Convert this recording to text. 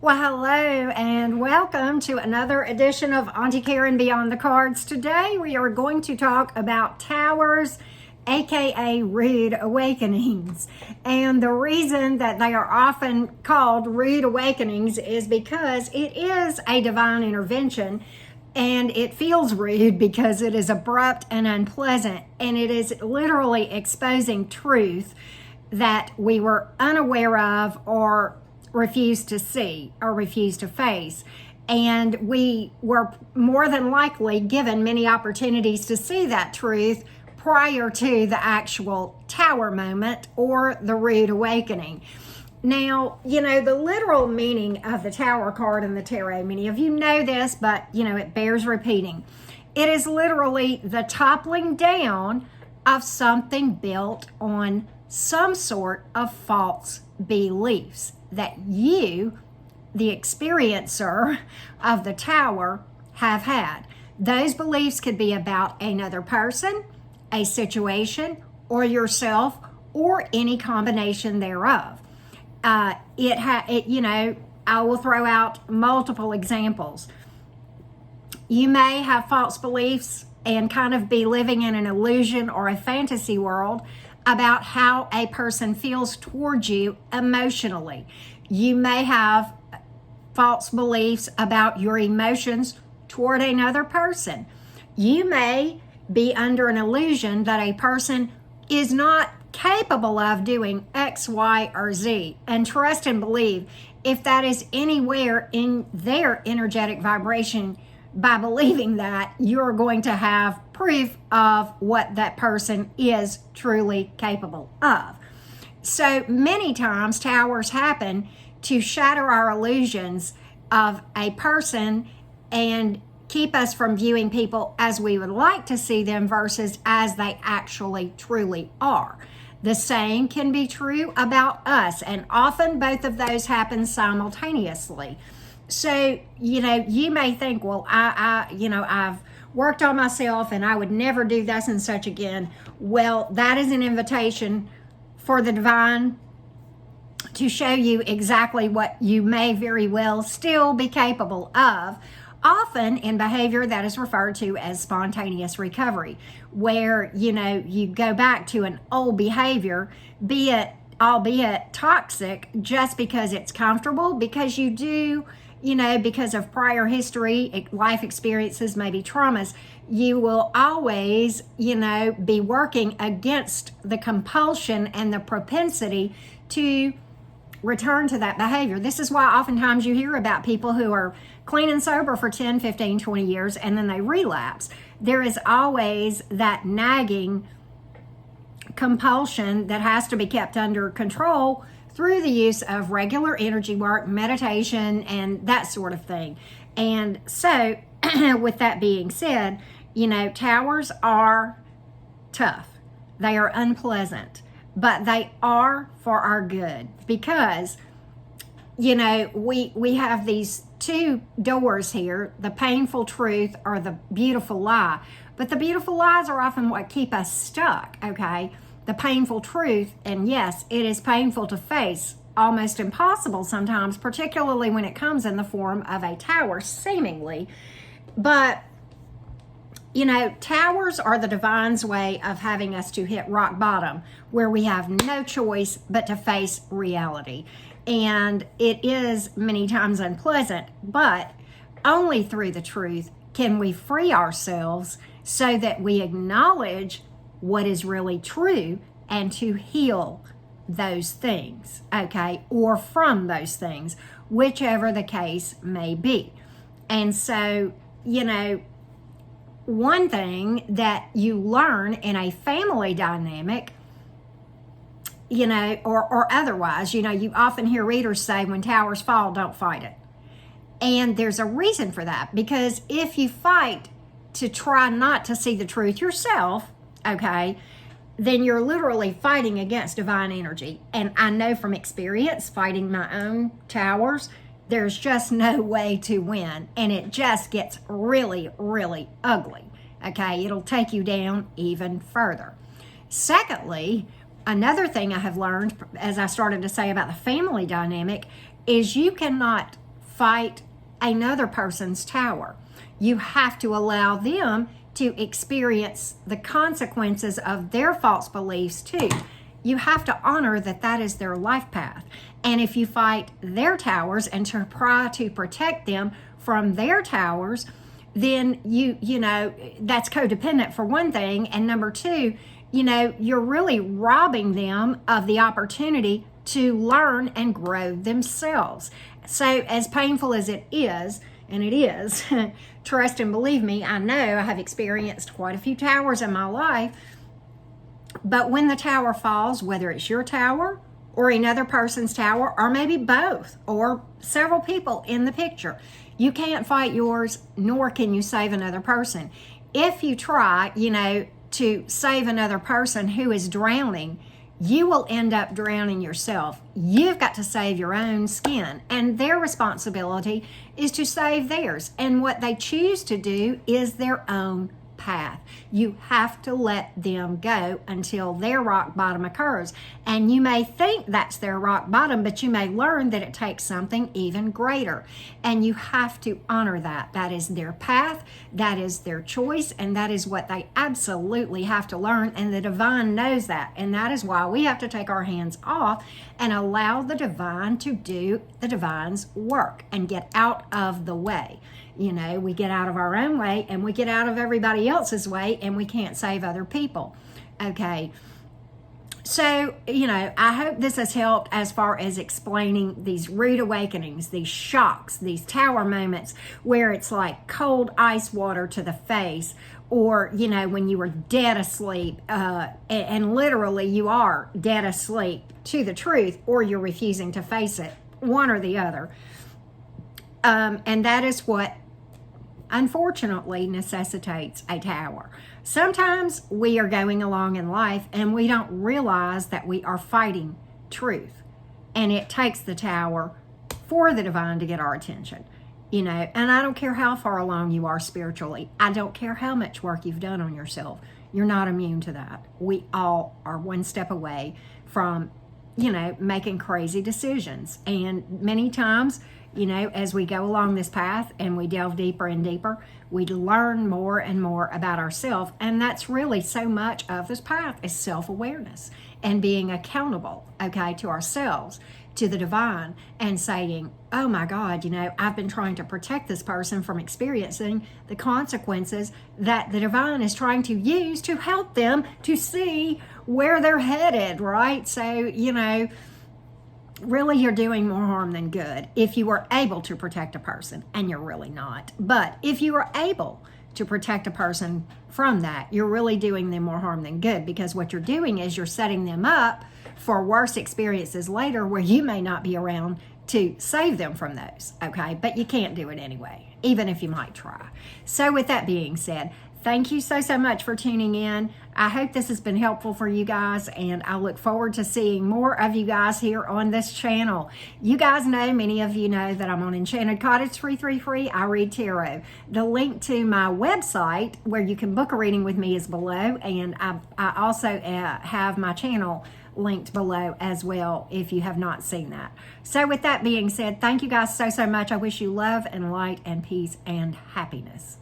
Well, hello and welcome to another edition of Auntie Karen Beyond the Cards. Today we are going to talk about towers, aka rude awakenings. And the reason that they are often called rude awakenings is because it is a divine intervention, and it feels rude because it is abrupt and unpleasant, and it is literally exposing truth that we were unaware of or refused to see or refused to face. And we were more than likely given many opportunities to see that truth prior to the actual tower moment or the rude awakening. Now, the literal meaning of the tower card in the tarot, many of you know this, but it bears repeating. It is literally the toppling down of something built on some sort of false beliefs that you, the experiencer of the tower, have had. Those beliefs could be about another person, a situation, or yourself, or any combination thereof. I will throw out multiple examples. You may have false beliefs and kind of be living in an illusion or a fantasy world about how a person feels towards you emotionally. You may have false beliefs about your emotions toward another person. You may be under an illusion that a person is not capable of doing X, Y, or Z. And trust and believe, if that is anywhere in their energetic vibration, by believing that, you're going to have proof of what that person is truly capable of. So many times towers happen to shatter our illusions of a person and keep us from viewing people as we would like to see them versus as they actually truly are. The same can be true about us, and often both of those happen simultaneously. So, you may think, well, I've worked on myself and I would never do this and such again. Well, that is an invitation for the divine to show you exactly what you may very well still be capable of, often in behavior that is referred to as spontaneous recovery, where, you go back to an old behavior, albeit toxic, just because it's comfortable, because you do, because of prior history, life experiences, maybe traumas, you will always, be working against the compulsion and the propensity to return to that behavior. This is why oftentimes you hear about people who are clean and sober for 10, 15, 20 years, and then they relapse. There is always that nagging compulsion that has to be kept under control through the use of regular energy work, meditation, and that sort of thing. And so, with that being said, towers are tough. They are unpleasant, but they are for our good because, we have these two doors here, the painful truth or the beautiful lie. But the beautiful lies are often what keep us stuck, okay? The painful truth, and yes, it is painful to face, almost impossible sometimes, particularly when it comes in the form of a tower, seemingly. But, towers are the divine's way of having us to hit rock bottom, where we have no choice but to face reality. And it is many times unpleasant, but only through the truth can we free ourselves so that we acknowledge what is really true and to heal those things, okay, or from those things, whichever the case may be. And so, one thing that you learn in a family dynamic, or otherwise, you often hear readers say, when towers fall, don't fight it. And there's a reason for that, because if you fight to try not to see the truth yourself, okay, then you're literally fighting against divine energy. And I know from experience, fighting my own towers, there's just no way to win. And it just gets really, really ugly. Okay, it'll take you down even further. Secondly, another thing I have learned, as I started to say about the family dynamic, is you cannot fight another person's tower. You have to allow them to experience the consequences of their false beliefs too. You have to honor that that is their life path. And if you fight their towers and to try to protect them from their towers, then you know, that's codependent for one thing. And number two, you know, you're really robbing them of the opportunity to learn and grow themselves. So as painful as it is, and it is, trust and believe me, I know I have experienced quite a few towers in my life. But when the tower falls, whether it's your tower or another person's tower, or maybe both, or several people in the picture, you can't fight yours, nor can you save another person. If you try, you know, to save another person who is drowning, you will end up drowning yourself. You've got to save your own skin, and their responsibility is to save theirs. And what they choose to do is their own path. You have to let them go until their rock bottom occurs. And you may think that's their rock bottom, but you may learn that it takes something even greater. And you have to honor that. That is their path, that is their choice, and that is what they absolutely have to learn. And the divine knows that. And that is why we have to take our hands off and allow the divine to do the divine's work and get out of the way. You know, we get out of our own way and we get out of everybody else's way, and we can't save other people. Okay. So, you know, I hope this has helped as far as explaining these rude awakenings, these shocks, these tower moments where it's like cold ice water to the face, or, you know, when you were dead asleep, and literally you are dead asleep to the truth, or you're refusing to face it, one or the other. And that is what unfortunately necessitates a tower. Sometimes we are going along in life and we don't realize that we are fighting truth. And it takes the tower for the divine to get our attention. You know, and I don't care how far along you are spiritually. I don't care how much work you've done on yourself. You're not immune to that. We all are one step away from, you know, making crazy decisions. And many times, you know, as we go along this path and we delve deeper and deeper, we learn more and more about ourselves. And that's really so much of this path is self-awareness and being accountable, okay, to ourselves, to the divine, and saying, oh my God, you know, I've been trying to protect this person from experiencing the consequences that the divine is trying to use to help them to see where they're headed, right? So, you know, really you're doing more harm than good if you were able to protect a person, and you're really not. But if you are able to protect a person from that, you're really doing them more harm than good, because what you're doing is you're setting them up for worse experiences later where you may not be around to save them from those, okay? But you can't do it anyway, even if you might try. So with that being said, thank you so much for tuning in. I hope this has been helpful for you guys, and I look forward to seeing more of you guys here on this channel. You guys know, many of you know that I'm on Enchanted Cottage 333. I read tarot. The link to my website where you can book a reading with me is below, and I also have my channel linked below as well if you have not seen that. So with that being said, thank you guys so much. I wish you love and light and peace and happiness.